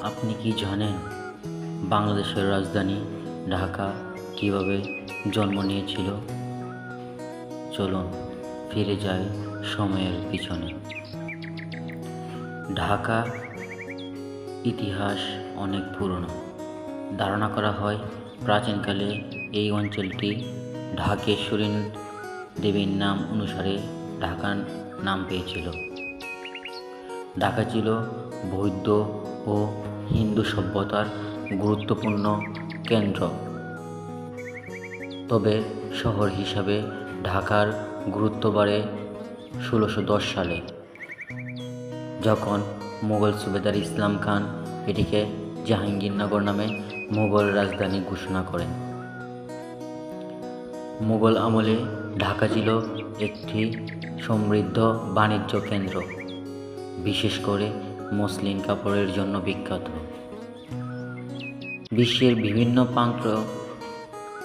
আপনি কি জানেন বাংলাদেশের রাজধানী ঢাকা কিভাবে জন্ম নিয়েছিল? চলুন ফিরে যাই সময়ের পিছনে। ঢাকা ইতিহাস অনেক পুরনো। ধারণা করা হয় প্রাচীনকালে এই অঞ্চলটি ঢাকেশ্বরী দেবীর নাম অনুসারে ঢাকার নাম পেয়েছিল। ঢাকা ছিল বৌদ্ধ ও হিন্দু সভ্যতার গুরুত্বপূর্ণ কেন্দ্র। তবে শহর হিসাবে ঢাকার গুরুত্ব বাড়ে 1610 সালে, যখন মুঘল সুবেদার ইসলাম খান এটিকে জাহাঙ্গীরনগর নামে মুঘল রাজধানী ঘোষণা করেন। মুঘল আমলে ঢাকা ছিল একটি সমৃদ্ধ বাণিজ্য কেন্দ্র, বিশেষ করে মসলিন কাপড়ের জন্য বিখ্যাত। বিশ্বের বিভিন্ন প্রান্ত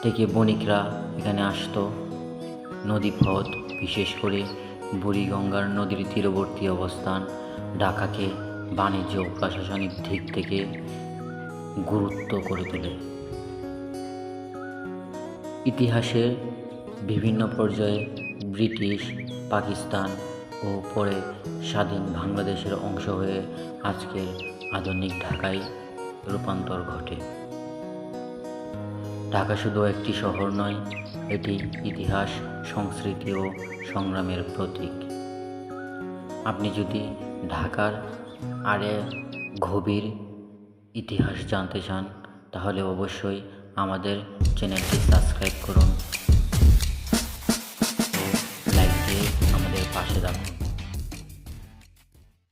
থেকে বণিকরা এখানে আসতো। নদীপথ, বিশেষ করে বুড়িগঙ্গার নদীর তীরবর্তী অবস্থান ঢাকাকে বাণিজ্য ও প্রশাসনিক দিক থেকে গুরুত্ব করে তোলে। ইতিহাসের বিভিন্ন পর্যায়ে ব্রিটিশ, পাকিস্তান ও পরে স্বাধীন বাংলাদেশের অংশ হয়ে আজকের আধুনিক ঢাকায় রূপান্তর ঘটে। ঢাকা শুধু একটি শহর নয়, এটি ইতিহাস, সংস্কৃতি ও সংগ্রামের প্রতীক। আপনি যদি ঢাকার আরে গভীর ইতিহাস জানতে চান, তাহলে অবশ্যই আমাদের চ্যানেলটি সাবস্ক্রাইব করুন